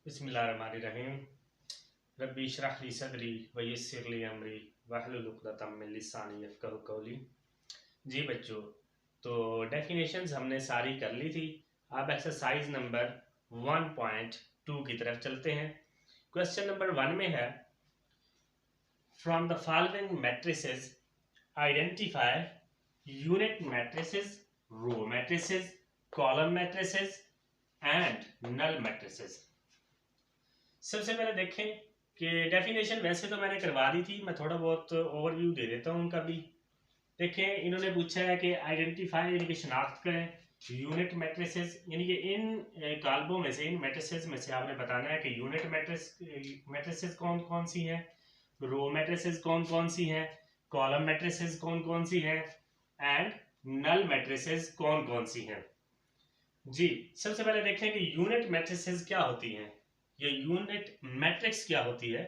बिस्मिल्लाहिर्रहमानिर्रहीम। रब्बी इश्रह ली सदरी व यस्सिर ली अमरी वहलुल उक़दतम मिन लिसानी यफ़क़हू क़ौली। जी बच्चों, तो डेफिनेशंस हमने सारी कर ली थी। अब एक्सरसाइज नंबर 1.2 की तरफ चलते हैं। क्वेश्चन नंबर 1 में है, from the following matrices identify unit matrices, row matrices, column matrices and null matrices. सबसे पहले देखें कि डेफिनेशन वैसे तो मैंने करवा दी थी, मैं थोड़ा बहुत ओवरव्यू दे देता हूँ उनका भी। देखें, इन्होंने पूछा है कि आइडेंटिफाई यानी कि शनाख्त करें यूनिट मैट्रिसेस, यानी कि इन काल्बों में से, इन मैट्रिसेस में से आपने बताना है कि यूनिट मैट्रिसेस कौन कौन सी हैं, रो मैट्रिसेस कौन कौन सी हैं, कॉलम मैट्रिसेस कौन कौन सी हैं एंड नल मैट्रिसेस कौन कौन सी हैं। जी, सबसे पहले देखें कि यूनिट मैट्रिसेस क्या होती हैं, ये यूनिट मैट्रिक्स क्या होती है।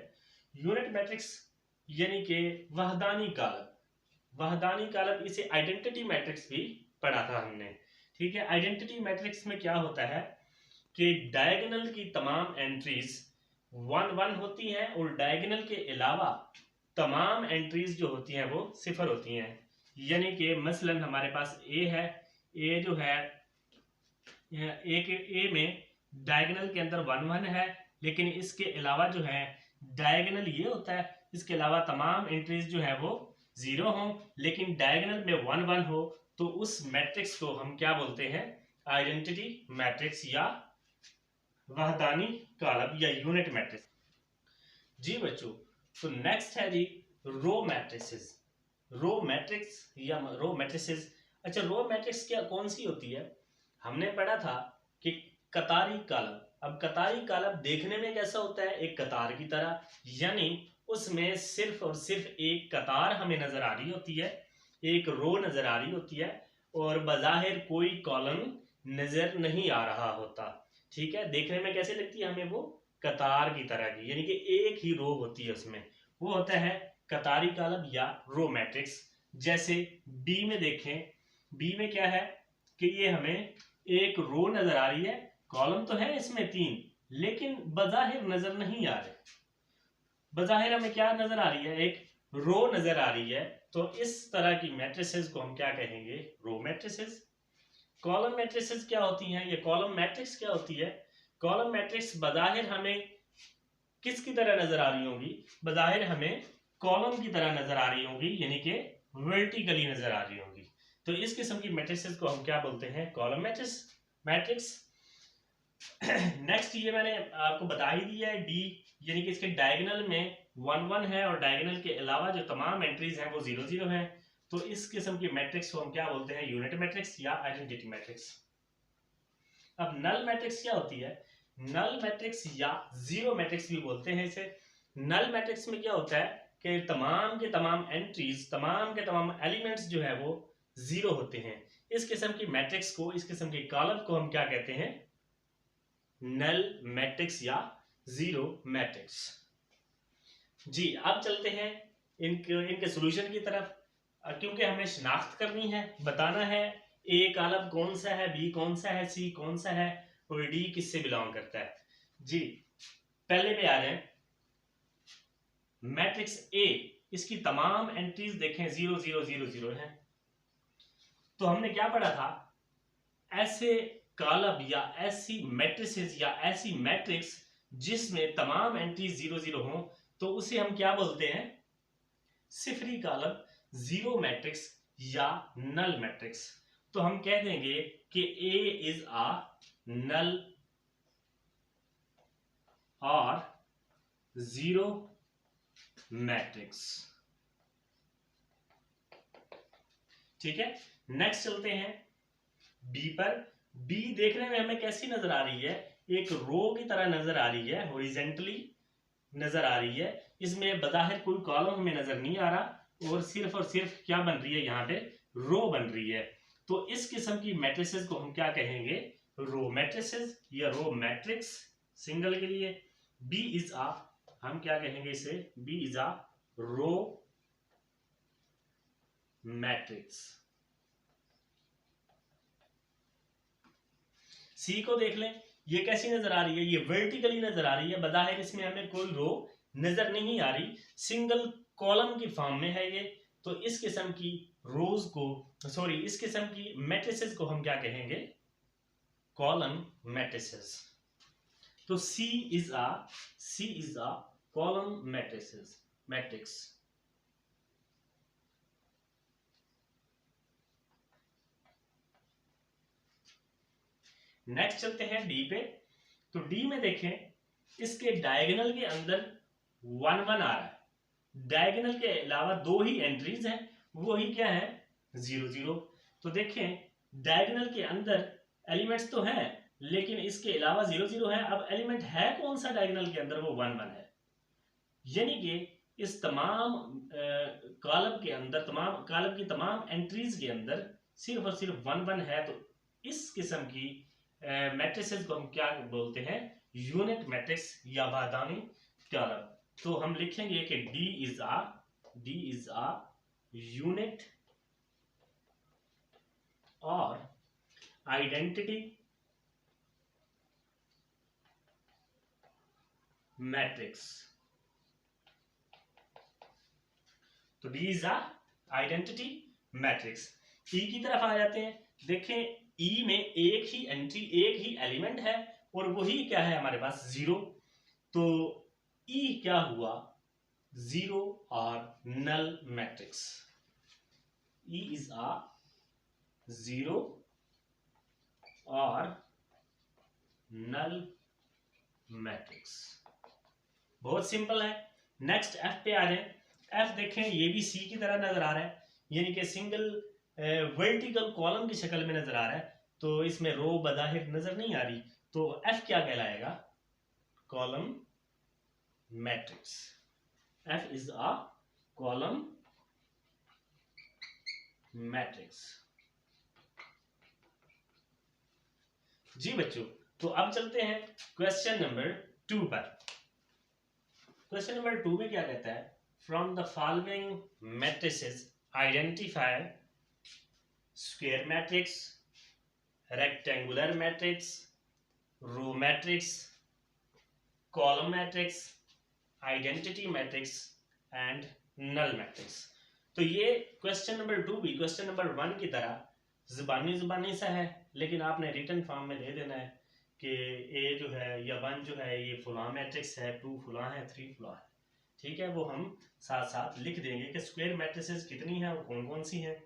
यूनिट मैट्रिक्स यानी कि वहदानी कालब। वहदानी कालब, इसे आइडेंटिटी मैट्रिक्स भी पढ़ा था हमने, ठीक है। आइडेंटिटी मैट्रिक्स में क्या होता है कि डायगोनल की तमाम एंट्रीज 1 1 होती हैं और डायगोनल के अलावा तमाम एंट्रीज जो होती हैं वो 0 होती हैं। यानी कि मसलन हमारे पास ए है, ए जो है ए में डायगोनल के अंदर 1 1 है, लेकिन इसके अलावा जो है डायगोनल ये होता है, इसके अलावा तमाम एंट्रीज जो है वो 0 हो, लेकिन डायगोनल में 1 1 हो, तो उस मैट्रिक्स को हम क्या बोलते हैं, आइडेंटिटी मैट्रिक्स या वहदानी कालब या यूनिट मैट्रिक्स। जी बच्चों, तो नेक्स्ट है जी रो मैट्रिसेस। रो मैट्रिक्स या रो मैट्रिसेस। अच्छा, रो मैट्रिक्स क्या कौन सी होती है, हमने पढ़ा था कि कतारी कालब। अब कतारी कालब देखने में कैसा होता है, एक कतार की तरह, यानी उसमें सिर्फ और सिर्फ एक कतार हमें नजर आ रही होती है, एक रो नजर आ रही होती है और बज़ाहिर कोई कॉलम नजर नहीं आ रहा होता, ठीक है। देखने में कैसे लगती है हमें, वो कतार की तरह की, यानी कि एक ही रो होती है उसमें, वो होता है कतारी कालब या रो मैट्रिक्स। जैसे बी में देखें, बी में क्या है कि ये हमें एक रो नजर आ रही है, कॉलम तो है इसमें 3, लेकिन बज़ाहिर नजर नहीं आ रहे। बज़ाहिर हमें क्या नजर आ रही है, एक रो नजर आ रही है, तो इस तरह की मैट्रिसेस को हम क्या कहेंगे, रो मैट्रिसेस। कॉलम मैट्रिसेस क्या होती हैं, ये कॉलम मैट्रिक्स क्या होती है, कॉलम मैट्रिक्स बज़ाहिर हमें किसकी तरह नजर आ रही होगी, बज़ाहिर हमें कॉलम की तरह नजर आ रही होगी, यानी कि वर्टिकली नजर आ रही होगी। तो इस किस्म की मैट्रिसेस को हम क्या बोलते हैं, कॉलम मैट्रिक्स। नेक्स्ट ये मैंने आपको बता ही दिया है, डी यानी कि इसके डायगोनल में 1 1 है और डायगोनल के अलावा जो तमाम एंट्रीज हैं वो 0 0 हैं। तो इस किस्म की मैट्रिक्स को हम क्या बोलते हैं, यूनिट मैट्रिक्स या आइडेंटिटी मैट्रिक्स। अब नल मैट्रिक्स क्या होती है, नल मैट्रिक्स या जीरो मैट्रिक्स भी बोलते हैं इसे। नल मैट्रिक्स में क्या होता है कि तमाम के तमाम एंट्रीज, तमाम के तमाम एलिमेंट्स जो है वो 0 होते हैं। इस किस्म की मैट्रिक्स को, इस किस्म के कॉलम को हम क्या कहते हैं, नल मैट्रिक्स या जीरो मैट्रिक्स। जी, अब चलते हैं इनके सॉल्यूशन की तरफ, क्योंकि हमें शनाख्त करनी है, बताना है ए कॉलम कौन सा है, बी कौन सा है, सी कौन सा है और डी किससे बिलोंग करता है। जी, पहले पे आ रहे हैं मैट्रिक्स ए, इसकी तमाम एंट्रीज देखें 0 0 0 0 है। तो हमने क्या पढ़ा था, ऐसे कॉलम या ऐसी मैट्रिसेस या ऐसी मैट्रिक्स जिसमें तमाम एंट्रीज 0 0 हो, तो उसे हम क्या बोलते हैं, सिफरी कॉलम, जीरो मैट्रिक्स या नल मैट्रिक्स। तो हम कह देंगे कि ए इज अ नल और जीरो मैट्रिक्स, ठीक है। नेक्स्ट चलते हैं बी पर। बी देखने में हमें कैसी नजर आ रही है, एक रो की तरह नजर आ रही है, हॉरिजॉन्टली नजर आ रही है। इसमें बज़ाहिर कोई कॉलम हमें नजर नहीं आ रहा और सिर्फ क्या बन रही है, यहाँ पे रो बन रही है। तो इस किस्म की मैट्रिसेस को हम क्या कहेंगे, रो मैट्रिसेस या रो मैट्रिक्स, सिंगल के लिए। बी इज अ, हम क्या कहेंगे इसे, B is a row matrix. C को देख लें, ये कैसी नजर आ रही है, ये वर्टिकली नजर आ रही है, बज़ाहिर इसमें हमें कोई रो नजर नहीं आ रही, सिंगल कॉलम की फॉर्म में है ये। तो इस किस्म की रोज को, सॉरी, इस किस्म की मैट्रिसेस को हम क्या कहेंगे, कॉलम मैट्रिसेस। तो C is a column matrix. Next चलते हैं डी पे। तो डी में देखें, इसके डायगोनल के अंदर 1 1 आ रहा है, डायगोनल के अलावा दो ही एंट्रीज हैं, वो ही क्या है, 0 0। तो देखें डायगोनल के अंदर एलिमेंट्स तो हैं, लेकिन इसके अलावा 0 0 है। अब एलिमेंट है कौन सा डायगोनल के अंदर, वो 1 1 है। यानी कि इस तमाम कॉलम के अंदर, तमाम कॉलम की तमाम एंट्रीज के अंदर सिर्फ और सिर्फ 1 1 है। तो इस किस्म की मैट्रिसेस को हम क्या बोलते हैं, यूनिट मैट्रिक्स या बादामी कॉलम। तो हम लिखेंगे कि D इज अ यूनिट और आइडेंटिटी मैट्रिक्स। तो D is a identity matrix. E की तरफ आ जाते हैं। देखें E में एक ही एंट्री, एक ही एलिमेंट है, और वही क्या है हमारे पास, 0। तो E क्या हुआ, 0 और null matrix. E is a 0 और नल मैट्रिक्स। बहुत सिंपल है। नेक्स्ट F पे आ जाए। F देखें, ये भी C की तरह नजर आ रहा है, यानी कि सिंगल वर्टिकल कॉलम की शक्ल में नजर आ रहा है। तो इसमें रो बज़ाहिर नजर नहीं आ रही, तो F क्या कहलाएगा, column matrix. F is a column matrix. जी बच्चों, तो अब चलते हैं क्वेश्चन नंबर 2 पर। क्वेश्चन नंबर 2 में क्या कहता है, from the following matrices identify square matrix, rectangular matrix, row matrix, column matrix, identity matrix and null matrix. तो ये क्वेश्चन नंबर 2 भी क्वेश्चन नंबर 1 की तरह जुबानी सा है, लेकिन आपने रिटन फॉर्म में दे देना है कि ए जो है या 1 जो है ये फुला मैट्रिक्स है, 2 फुला है, 3 फुला है। ठीक है, वो हम साथ साथ लिख देंगे कि स्क्वायर मैट्रिसेस कितनी है और कौन कौन सी हैं,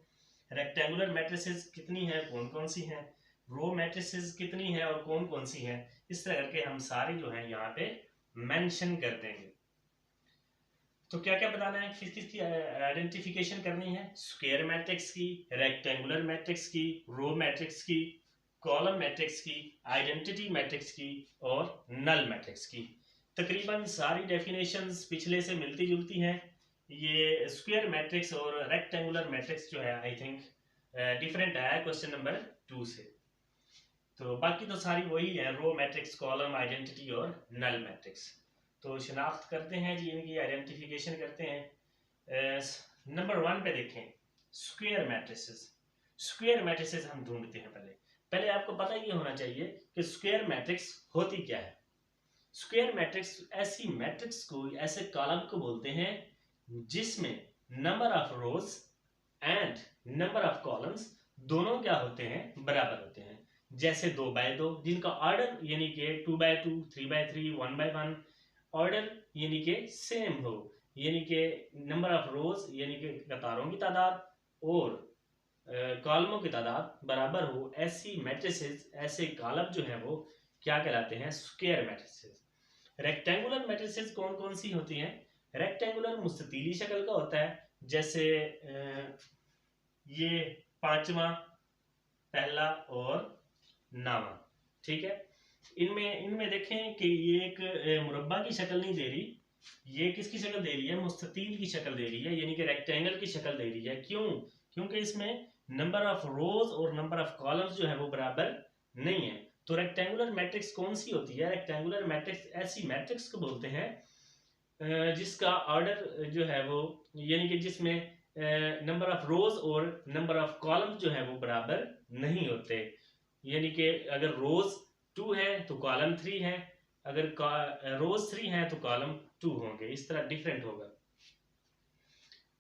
रेक्टेंगुलर मैट्रिसेस कितनी है, कौन कौन सी हैं, रो मैट्रिसेस कितनी है और कौन कौन सी हैं। इस तरह करके हम सारी जो है यहाँ पे मेंशन कर देंगे। तो क्या क्या बताना है, किस किस की आइडेंटिफिकेशन करनी है, स्क्वायर मैट्रिक्स की, रेक्टेंगुलर मैट्रिक्स की, रो मैट्रिक्स की, कॉलम मैट्रिक्स की, आइडेंटिटी मैट्रिक्स की और नल मैट्रिक्स की। तकरीबन सारी डेफिनेशंस पिछले से मिलती जुलती हैं। ये स्क्वायर मैट्रिक्स और रेक्टेंगुलर मैट्रिक्स जो है आई थिंक डिफरेंट है क्वेश्चन नंबर 2 से। तो बाकी तो सारी वही है, रो मैट्रिक्स, कॉलम, आइडेंटिटी और नल मैट्रिक्स। तो शनाख्त करते हैं जी, इनकी आइडेंटिफिकेशन करते हैं। नंबर 1 पे देखें, स्क्वायर मैट्रिसेस। स्क्वायर मैट्रिसेस हम ढूंढते हैं। पहले आपको पता ये होना चाहिए कि स्क्वायर मैट्रिक्स होती क्या है। स्क्वायर मैट्रिक्स ऐसी मैट्रिक्स को, ऐसे कॉलम को बोलते हैं जिसमें number of rose and number of columns दोनों क्या होते हैं, बराबर होते हैं। जैसे 2 बाय 2, जिनका ऑर्डर यानी कि 2 बाय 2, 3 बाय 3, 1 बाय 1 ऑर्डर यानी कि सेम हो, यानी कि नंबर ऑफ रोज यानी कि कतारों की तादाद और कॉलमों की तादाद बराबर हो, ऐसी मैट्रिसेस, ऐसे कॉलम जो है वो क्या कहलाते हैं, स्क्वायर मैट्रिसेस। रेक्टेंगुलर मैट्रिसेस कौन कौन सी होती हैं, रेक्टेंगुलर मुस्ततीली शक्ल का होता है, जैसे ये 5वां, पहला और 9वां। ठीक है, इनमें देखें कि ये एक मुरब्बा की शक्ल नहीं दे रही, ये किसकी शक्ल दे रही है, मुस्ततील की शक्ल दे रही है, यानी कि रेक्टेंगल की शक्ल दे रही है। क्यों, क्योंकि इसमें नंबर ऑफ रोज और नंबर ऑफ कॉलम्स जो है वो बराबर नहीं है। तो रेक्टेंगुलर मैट्रिक्स कौन सी होती है, रेक्टेंगुलर मैट्रिक्स ऐसी मैट्रिक्स को बोलते हैं जिसका ऑर्डर जो है वो, यानी कि जिसमें नंबर ऑफ रोज और नंबर ऑफ कॉलम्स जो है वो बराबर नहीं होते। यानी कि अगर रोज 2 है तो कॉलम 3 है, अगर रोज 3 है तो कॉलम 2 होंगे, इस तरह डिफरेंट होगा।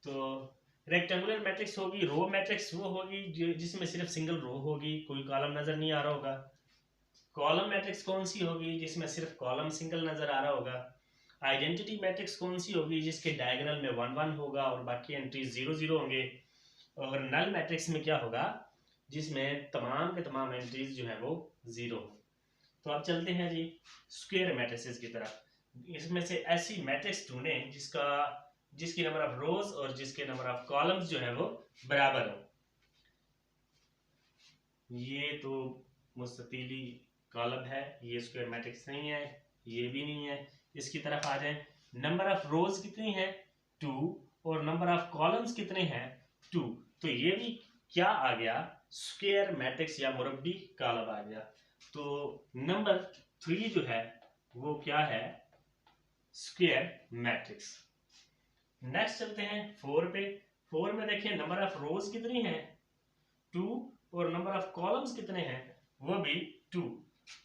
तो रेक्टेंगुलर मैट्रिक्स होगी, रो मैट्रिक्स वो होगी जिसमें सिर्फ सिंगल रो होगी, कोई कॉलम नजर नहीं आ रहा होगा। कॉलम मैट्रिक्स कौन सी होगी, जिसमें सिर्फ कॉलम सिंगल नजर आ रहा होगा। आइडेंटिटी मैट्रिक्स कौन सी होगी, जिसके डायगोनल में 1 1 होगा और बाकी एंट्रीज 0 0 होंगे। और नल मैट्रिक्स में क्या होगा, जिसमें तमाम के तमाम एंट्रीज जो है वो 0 हो। तो अब चलते हैं जी स्क्वायर मैट्रिसेस की तरफ। इसमें से ऐसी मैट्रिक्स ढूंढें जिसकी नंबर ऑफ रोज और जिसके नंबर ऑफ कॉलम्स जो है वो बराबर हो। ये तो मुस्ततीली कॉलम है, ये स्क्वायर मैट्रिक्स नहीं है, ये भी नहीं है। इसकी तरफ आ जाएं, नंबर ऑफ रोज कितनी है 2 और नंबर ऑफ कॉलम्स कितने हैं 2, तो ये भी क्या आ गया, स्क्वायर मैट्रिक्स या मुरब्बी कॉलम आ गया। तो नंबर 3 जो है वो क्या है, स्क्वायर मैट्रिक्स। नेक्स्ट चलते हैं 4 पे। 4 में देखिए नंबर ऑफ रोज कितनी है 2 और नंबर ऑफ कॉलम्स कितने हैं वो भी 2,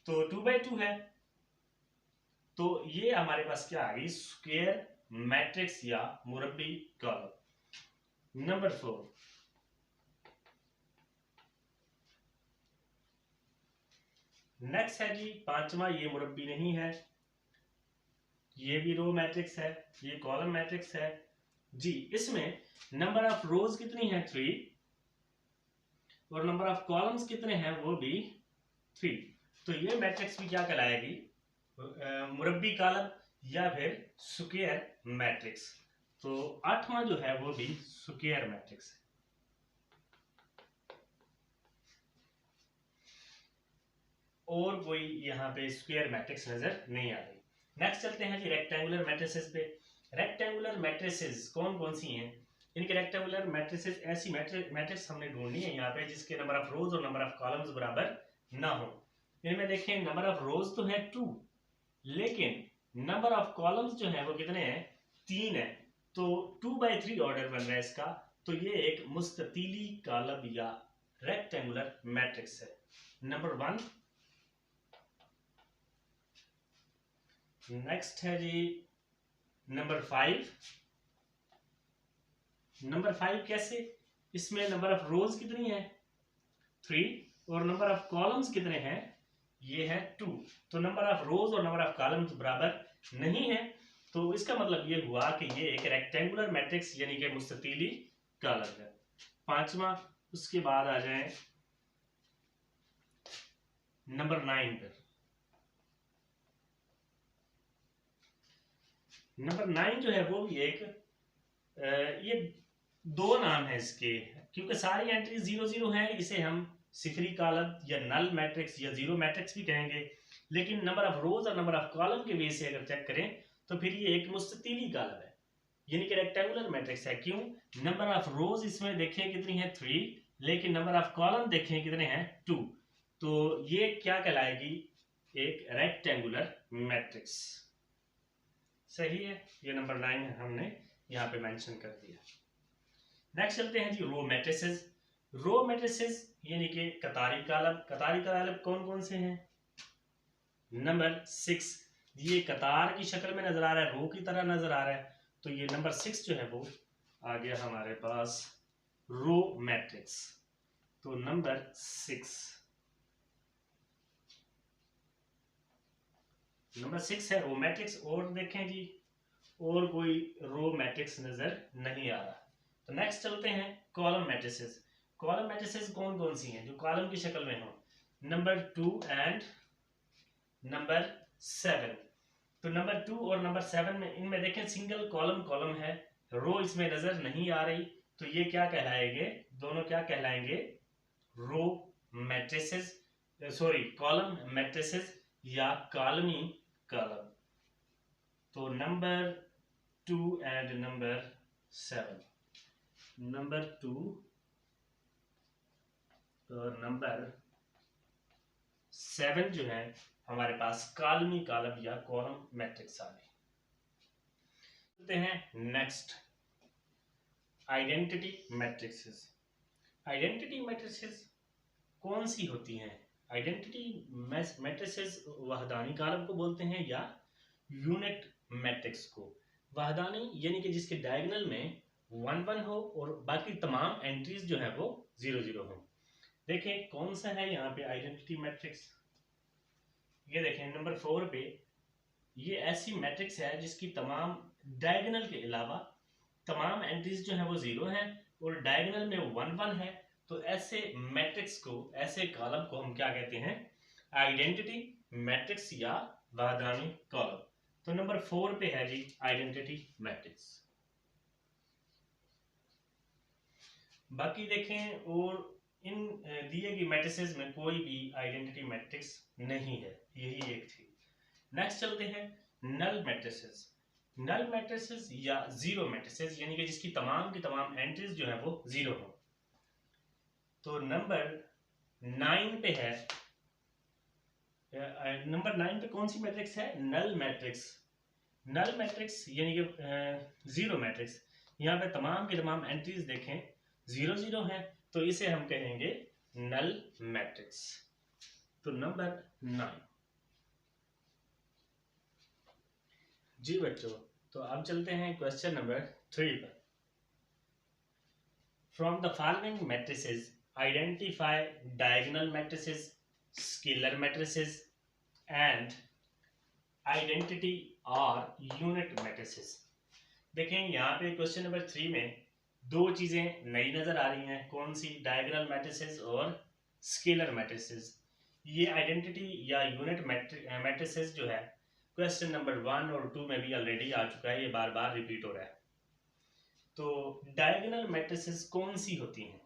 तो 2 by 2 है। तो ये हमारे पास क्या आ गई, स्क्वायर मैट्रिक्स या मुरब्बी कॉलम। नंबर 4 नेक्स्ट है जी 5वां, ये मुरब्बी नहीं है, ये भी रो मैट्रिक्स है, ये कॉलम मैट्रिक्स है जी। इसमें नंबर ऑफ रोज कितनी है 3 और नंबर ऑफ कॉलम्स कितने हैं वो भी 3, तो ये मैट्रिक्स भी क्या कहलाएगी, मुरब्बी कॉलम या फिर स्क्वायर मैट्रिक्स। तो 8वां जो है वो भी स्क्वायर मैट्रिक्स है। और कोई यहाँ पे स्क्वायर मैट्रिक्स नजर नहीं आ रही। नेक्स्ट चलते हैं जी रेक्टेंगुलर मैट्रिसेस पे। रेक्टेंगुलर मैट्रिसेस कौन कौन सी हैं, इनके रेक्टेंगुलर मैट्रिसेस ऐसी मैट्रिक्स हमने ढूंढनी है यहाँ पे जिसके नंबर ऑफ रोज और नंबर ऑफ कॉलम्स बराबर ना हो। इनमें देखें नंबर ऑफ रोज तो है 2, लेकिन नंबर ऑफ कॉलम्स जो है वो कितने हैं 3 है, तो 2 by 3 ऑर्डर बन रहा है इसका। तो ये एक मुस्ततीली कॉलम या रेक्टेंगुलर मैट्रिक्स है। नंबर 1। नेक्स्ट है जी नंबर 5। नंबर 5 कैसे, इसमें नंबर ऑफ रोज कितनी है 3 और नंबर ऑफ कॉलम्स कितने हैं ये है 2, तो नंबर ऑफ रोज और नंबर ऑफ कॉलम्स बराबर नहीं है। तो इसका मतलब ये हुआ कि ये एक रेक्टेंगुलर मैट्रिक्स यानी कि मुस्ततीली कॉलम है। 5वां। उसके बाद आ जाए नंबर 9 पर। नंबर 9 जो है वो भी एक ये 2 नाम है इसके, क्योंकि सारी एंट्री 0 0 है, इसे हम सिफरी कॉलम या नल मैट्रिक्स या जीरो मैट्रिक्स भी कहेंगे। लेकिन नंबर ऑफ रोज और नंबर ऑफ कॉलम के बेस से अगर चेक करें तो फिर ये एक मुस्ततीली कॉलम है यानी कि रेक्टेंगुलर मैट्रिक्स है। क्यों, नंबर ऑफ रोज इसमें देखें कितनी है 3, लेकिन नंबर ऑफ कॉलम देखें कितने हैं 2, तो ये क्या कहलाएगी, एक रेक्टेंगुलर मैट्रिक्स। सही है, ये नंबर 9 हमने यहाँ पे मेंशन कर दिया। नेक्स्ट चलते हैं जी रो मैट्रिसेस। रो मैट्रिसेस यानी कि कतारी कॉलम। कतारी कॉलम कौन कौन से हैं, नंबर 6, ये कतार की शक्ल में नजर आ रहा है, रो की तरह नजर आ रहा है, तो ये नंबर 6 जो है वो आ गया हमारे पास रो मैट्रिक्स। तो नंबर 6 है रो मैट्रिक्स। और देखें जी और कोई रो मैट्रिक्स नजर नहीं आ रहा। तो नेक्स्ट चलते हैं कॉलम मैट्रिसेस। कॉलम मैट्रिसेस कौन कौन सी हैं जो कॉलम की शक्ल में हो, नंबर 2 एंड नंबर 7। तो नंबर 2 और नंबर 7 में इनमें देखें सिंगल कॉलम है, रो इसमें नजर नहीं आ रही, तो ये क्या कहलाएंगे, दोनों क्या कहलाएंगे, रो मैट्रिसेस, सॉरी कॉलम मैट्रिसेस या कॉलमी कॉलम। तो नंबर 2 एंड नंबर 7, नंबर 2 और नंबर 7 जो है हमारे पास कॉलमी कॉलम या कॉलम मैट्रिक्स आ गए हैं। Next identity matrixes. Identity matrixes कौन सी होती हैं, आइडेंटिटी मैट्रिसेस वहदानी कॉलम को बोलते हैं या यूनिट मैट्रिक्स को। वहदानी यानी कि जिसके डायगोनल में 1 1 हो और बाकी तमाम एंट्रीज जो है वो 0 0 हो। देखें कौन सा है यहाँ पे आइडेंटिटी मैट्रिक्स। ये देखें नंबर 4 पे, ये ऐसी मैट्रिक्स है जिसकी तमाम डायगोनल के अलावा तमाम एंट्रीज जो है वो 0 हैं और डायगोनल में 1 1 है। तो ऐसे मैट्रिक्स को, ऐसे कॉलम को हम क्या कहते हैं, आइडेंटिटी मैट्रिक्स या वहदानी कॉलम। तो नंबर 4 पे है जी आइडेंटिटी मैट्रिक्स। बाकी देखें और इन दिए गई मैट्रिसेस में कोई भी आइडेंटिटी मैट्रिक्स नहीं है, यही एक थी। नेक्स्ट चलते हैं नल मैट्रिसेस। नल मैट्रिसेस या जीरो मैट्रिसेस यानी कि जिसकी तमाम की तमाम एंट्रीज जो है वो 0 हो। तो नंबर 9 पे है, नंबर 9 पे कौन सी मैट्रिक्स है, नल मैट्रिक्स। नल मैट्रिक्स यानी कि जीरो मैट्रिक्स, यहाँ पे तमाम के तमाम एंट्रीज देखें 0 0 है, तो इसे हम कहेंगे नल मैट्रिक्स। तो नंबर 9 जी बच्चों। तो अब चलते हैं क्वेश्चन नंबर 3 पर। From the following matrices identify diagonal matrices, scalar matrices and identity or unit matrices। देखें यहाँ पे क्वेश्चन नंबर 3 में दो चीजें नई नजर आ रही हैं, कौन सी, डायगोनल मैट्रिसेस और स्केलर मैट्रिसेस। ये आइडेंटिटी या यूनिट मैट्रिसेस जो है क्वेश्चन नंबर 1 और 2 में भी ऑलरेडी आ चुका है, ये बार बार रिपीट हो रहा है। तो डायगोनल मैट्रिसेस कौन सी होती हैं,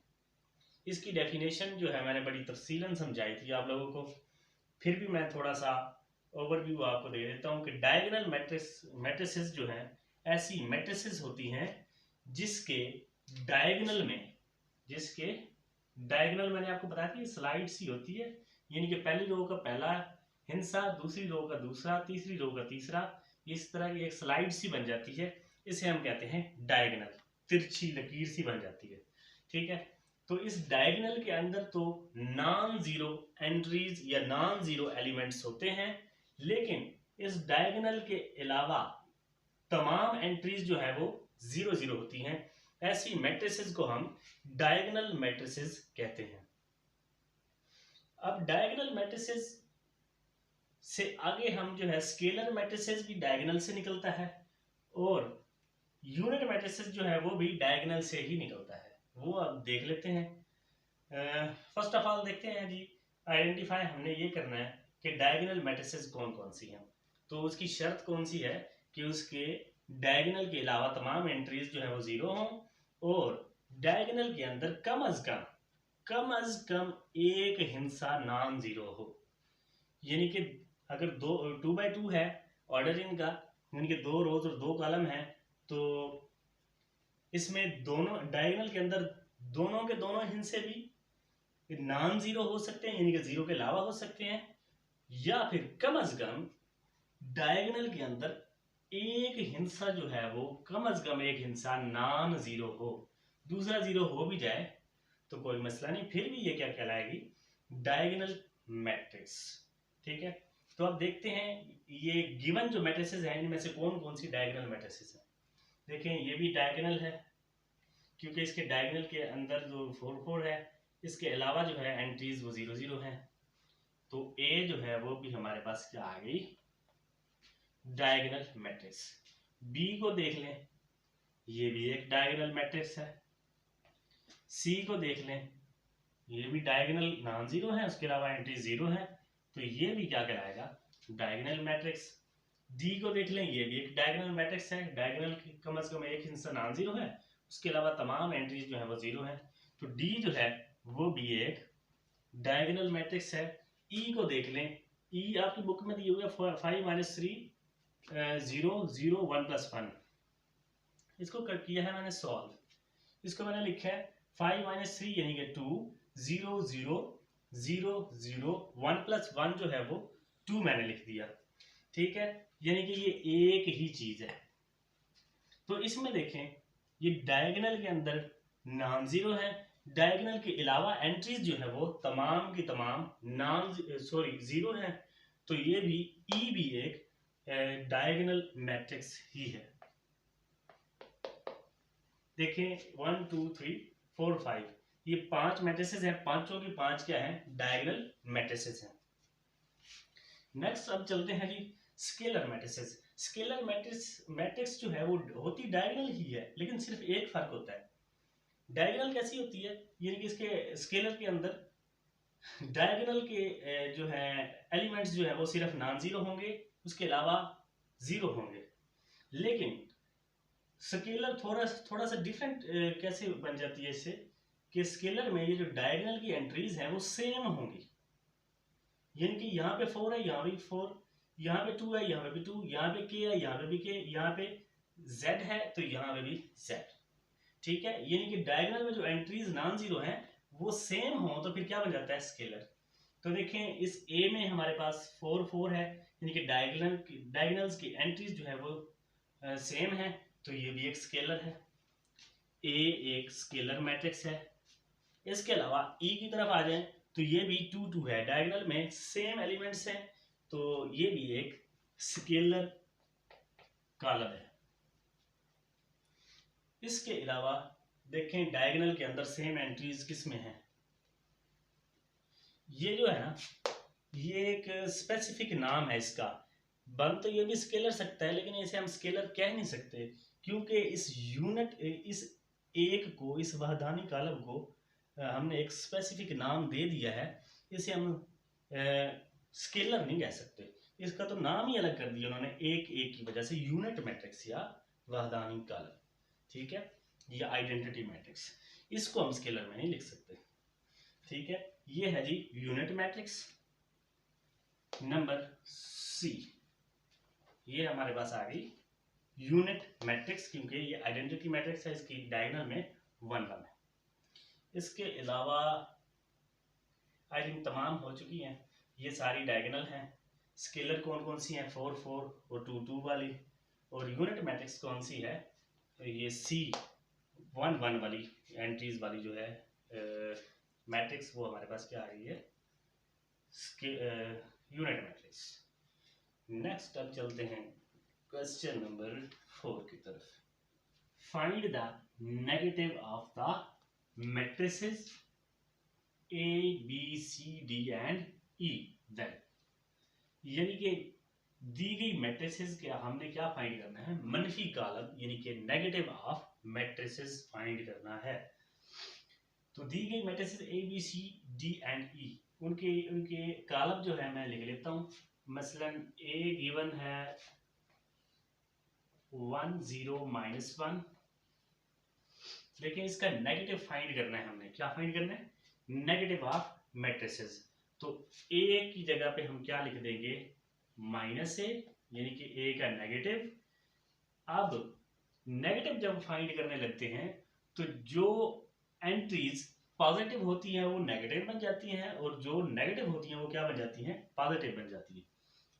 इसकी डेफिनेशन जो है मैंने बड़ी तफसीलन समझाई थी आप लोगों को, फिर भी मैं थोड़ा सा ओवरव्यू आपको दे देता हूँ कि डायगोनल मैट्रिसेस जो हैं ऐसी मैट्रिसेस होती हैं जिसके डायगोनल मैंने आपको बताया था, स्लाइड सी होती है, यानी कि पहली रो का पहला हिस्सा, दूसरी रो का दूसरा, तीसरी रो का तीसरा, इस तरह की एक स्लाइड सी बन जाती है। इसे हम कहते हैं डायगोनल, तिरछी लकीर सी बन जाती है, ठीक है। तो इस डायगोनल के अंदर तो नॉन जीरो एंट्रीज या नॉन जीरो एलिमेंट्स होते हैं, लेकिन इस डायगोनल के अलावा तमाम एंट्रीज जो है वो 0 0 होती हैं। ऐसी मैट्रिसेस को हम डायगोनल मैट्रिसेस कहते हैं। अब डायगोनल मैट्रिसेस से आगे हम जो है स्केलर मैट्रिसेस भी डायगोनल से निकलता है और यूनिट मैट्रिसेस जो है वो भी डायगोनल से ही निकलता है, वो अब देख लेते हैं। फर्स्ट ऑफ ऑल देखते हैं जी, आइडेंटिफाई हमने ये करना है कि डायगोनल मैट्रिसेस कौन कौन सी हैं। तो उसकी शर्त कौन सी है कि उसके डायगोनल के अलावा तमाम एंट्रीज जो है वो 0 हों और डायगोनल के अंदर कम अज कम एक हिस्सा नॉन जीरो हो। यानी कि अगर 2 by 2 है ऑर्डर इनका, यानी कि 2 रोज और 2 कॉलम है, तो इसमें दोनों डायगोनल के अंदर दोनों के दोनों हिस्से भी नॉन जीरो हो सकते हैं, यानी कि 0 के अलावा हो सकते हैं, या फिर कम अज कम डायगोनल के अंदर एक हिस्सा जो है वो कम अज कम एक हिस्सा नॉन जीरो हो। दूसरा 0 हो भी जाए तो कोई मसला नहीं, फिर भी ये क्या कहलाएगी, डायगोनल मैट्रिक्स, ठीक है। तो अब देखते हैं ये गिवन जो मैट्रिसेस हैं इनमें से कौन कौन सी डायगोनल मैट्रिसेस हैं। देखें ये भी डायगोनल है क्योंकि इसके डायगोनल के अंदर जो 4 4 है, इसके अलावा जो है एंट्रीज वो 0 0 है। तो ए जो है वो भी हमारे पास क्या आ गई, डायगोनल मैट्रिक्स। बी को देख लें, ये भी एक डायगोनल मैट्रिक्स है। सी को देख लें, ये भी डायगोनल नॉन जीरो है, उसके अलावा एंट्री 0 है, तो ये भी क्या कहलाएगा, डायगोनल मैट्रिक्स। डी को देख लें, ये भी एक डायगोनल मैट्रिक्स है, डायगोनल कम से कम एक हिस्सा नॉन जीरो है, उसके अलावा तमाम एंट्रीज जो है वो 0 है, तो डी जो है वो भी एक डायगोनल मैट्रिक्स है। ई को देख लें, ई आपकी बुक में दिए हुए 5 - 3 0 0 1 + 1, इसको किया है मैंने सॉल्व। इसको मैंने लिखा है 5 - 3 यानी कि 2 0 0 0 0 1 + 1 जो है वो 2 मैंने लिख दिया, ठीक है, यानी कि ये एक ही चीज है। तो इसमें देखें ये डायगोनल के अंदर नॉन जीरो है, डायगोनल के अलावा एंट्रीज जो है वो तमाम की तमाम जीरो है, तो ये भी ई भी एक डायगोनल मैट्रिक्स ही है। देखें 1 2 3 4 5 ये 5 मैट्रिसेस हैं, पांचों की पांच क्या है, डायगोनल मैट्रिसेस हैं। नेक्स्ट अब चलते हैं जी स्केलर मैट्रिसेस। स्केलर मैट्रिक्स जो है वो होती डायगोनल ही है, लेकिन सिर्फ एक फर्क होता है। डायगोनल कैसी होती है, यानी कि इसके स्केलर के अंदर डायगोनल के जो है एलिमेंट्स जो है वो सिर्फ नॉन जीरो होंगे, उसके अलावा जीरो होंगे। लेकिन स्केलर थोड़ा सा डिफरेंट कैसे बन जाती है इससे, कि स्केलर में ये जो डायगोनल की एंट्रीज हैं वो सेम होंगी, यानी कि यहाँ पे 4 है, यहाँ भी 4, यहाँ पे 2 है, यहाँ पे भी 2, यहाँ पे k है, यहाँ पे भी k, यहाँ पे z है तो यहाँ पे भी z। ठीक है, यानी कि डायगोनल में जो एंट्रीज नॉन जीरो हैं वो सेम हो तो फिर क्या बन जाता है, स्केलर। तो देखें इस a में हमारे पास 4 4 है, यानी कि डायगोनल्स की एंट्रीज जो है वो सेम है, तो ये भी एक स्केलर है। a एक स्केलर मैट्रिक्स है। इसके अलावा e की तरफ आ जाएं तो ये भी 2 2 है, डायगोनल में सेम एलिमेंट्स हैं, तो ये भी एक स्केलर कॉलम है। इसके अलावा देखें डायगोनल के अंदर सेम एंट्रीज किस में है, ये जो है ना, ये एक स्पेसिफिक नाम है इसका। बन तो ये भी स्केलर सकता है, लेकिन इसे हम स्केलर कह नहीं सकते, क्योंकि इस एक को, इस वहदानी कॉलम को हमने एक स्पेसिफिक नाम दे दिया है, इसे हम स्केलर नहीं कह सकते। इसका तो नाम ही अलग कर दिया उन्होंने एक की वजह से, यूनिट मैट्रिक्स या वहदानी कॉलम। ठीक है, या आइडेंटिटी मैट्रिक्स, इसको हम स्केलर में नहीं लिख सकते। ठीक है, ये है जी यूनिट मैट्रिक्स। नंबर सी, ये हमारे पास आ गई यूनिट मैट्रिक्स, क्योंकि ये आइडेंटिटी मैट्रिक्स है, इसकी डायगोनल में 1 1 है। इसके अलावा आई थिंक तमाम हो चुकी हैं, ये सारी डायगोनल हैं। स्केलर कौन कौन सी हैं, 4 4 और 2 2 वाली। और यूनिट मैट्रिक्स कौन सी है, ये सी 1 1 वाली एंट्रीज वाली जो है मैट्रिक्स, वो हमारे पास क्या आ रही है, यूनिट मैट्रिक्स। नेक्स्ट अब चलते हैं क्वेश्चन नंबर 4 की तरफ। Find the negative of the matrices A B C D and E then, यानी कि दी गई मैट्रिसेस के हमने क्या फाइंड करना है, मनफी कॉलम, यानी कि नेगेटिव ऑफ मैट्रिसेस फाइंड करना है। तो दी गई matrices A B C D and E, उनके कॉलम जो है मैं लिख लेता हूं। मसलन A गिवन है 1 0 -1, लेकिन इसका नेगेटिव फाइंड करना है हमने। क्या फाइंड करना है, नेगेटिव ऑफ मैट्रिसेस। तो A की जगह पे हम क्या लिख देंगे, -A, यानी कि A का नेगेटिव। अब नेगेटिव जब फाइंड करने लगते हैं तो जो एंट्रीज पॉजिटिव होती हैं वो नेगेटिव बन जाती हैं, और जो नेगेटिव होती हैं वो क्या बन जाती हैं, पॉजिटिव बन जाती है।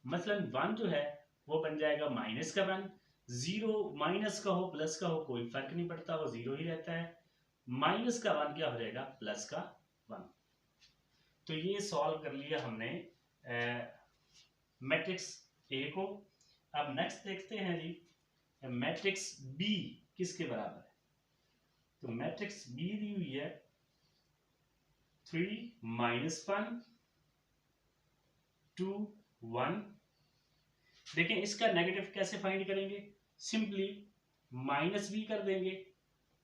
मसलन 1 जो है वो बन जाएगा -1, 0 माइनस का हो प्लस का हो कोई फर्क नहीं पड़ता, वो 0 ही रहता है। -1 क्या हो जाएगा, +1। तो ये सॉल्व कर लिया हमने मैट्रिक्स ए को। अब नेक्स्ट देखते हैं जी मैट्रिक्स बी किसके बराबर है। तो मैट्रिक्स बी दी हुई है 3 -1 2 1। देखिए इसका नेगेटिव कैसे फाइंड करेंगे, सिंपली -b कर देंगे,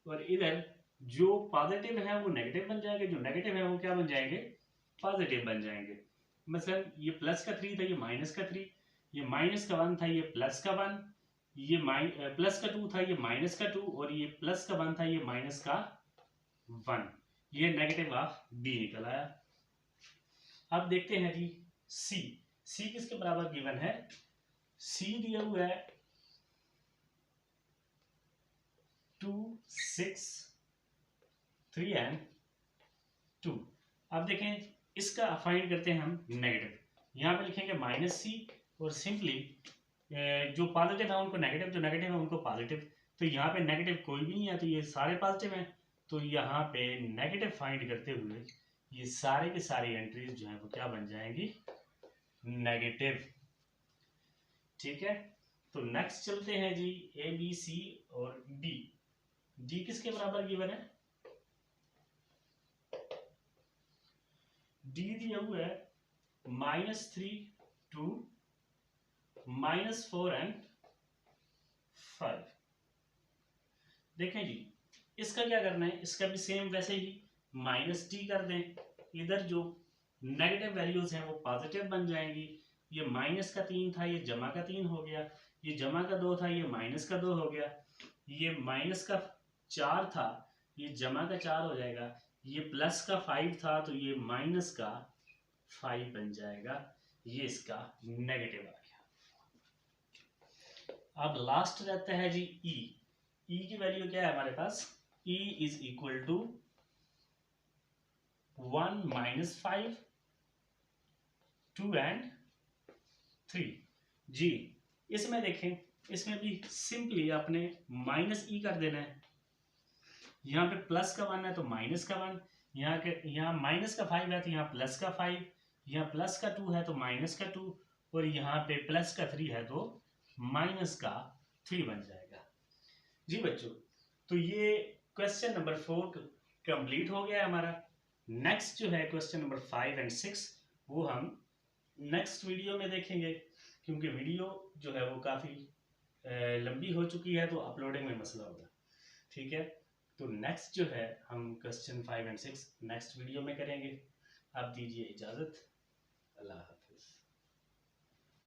और इधर जो पॉजिटिव है वो नेगेटिव बन जाएंगे, जो नेगेटिव है वो क्या बन जाएंगे, पॉजिटिव बन जाएंगे। मतलब ये प्लस का 3 था, ये माइनस का 3, ये माइनस का 1 था, ये प्लस का 1, ये प्लस का 2 था, ये माइनस का 2, और ये प्लस का 1 था, ये माइनस का 1। ये नेगेटिव ऑफ बी निकल आया। अब देखते हैं जी सी किसके बराबर गिवन है, सी दिया हुआ है 2 6 3 एंड 2। अब देखें इसका फाइंड करते हैं हम नेगेटिव। यहाँ पे लिखेंगे -c, और सिंपली जो पॉजिटिव है उनको नेगेटिव, जो नेगेटिव है उनको पॉजिटिव। तो यहाँ पे नेगेटिव कोई भी नहीं है, तो ये सारे पॉजिटिव हैं, तो यहाँ पे नेगेटिव फाइंड करते हुए ये सारे के सारी एंट्रीज जो है वो क्या बन जाएंगी, नेगेटिव। ठीक है, तो नेक्स्ट चलते हैं जी, ए बी सी और डी। डी किसके बराबर गिवन है, डी दिया हुआ है -3 to -4 and 5। देखें जी, इसका क्या करना है, इसका भी सेम वैसे ही -t कर दें, इधर जो नेगेटिव वैल्यूज हैं वो पॉजिटिव बन जाएंगी। ये माइनस का 3 था, ये जमा का 3 हो गया, ये जमा का 2 था, ये माइनस का 2 हो गया, ये माइनस का 4 था, ये जमा का 4 हो जाएगा, ये प्लस का 5 था तो ये माइनस का 5 बन जाएगा। ये इसका नेगेटिव आ गया। अब लास्ट रहता है जी ई। ई की वैल्यू क्या है हमारे पास, E is equal to 1 - 5 2 and 3 जी। इसमें देखें, इसमें भी सिंपली आपने -e कर देना है। यहाँ पे प्लस का 1 है तो माइनस का 1, यहाँ माइनस का 5 है तो यहाँ प्लस का 5, यहाँ प्लस का 2 है तो माइनस का 2, और यहाँ पे प्लस का 3 है तो माइनस का 3 बन जाएगा जी बच्चों। तो ये क्वेश्चन नंबर 4 कंप्लीट हो गया है हमारा। नेक्स्ट जो है क्वेश्चन नंबर 5 और 6 वो हम नेक्स्ट वीडियो में देखेंगे, क्योंकि वीडियो जो है वो काफ़ी लंबी हो चुकी है तो अपलोडिंग में मसला होगा। ठीक है, तो नेक्स्ट जो है हम क्वेश्चन 5 और 6 नेक्स्ट वीडियो में करेंगे। आप दीजिए इजाज़त, अल्लाह हाफ़िज़।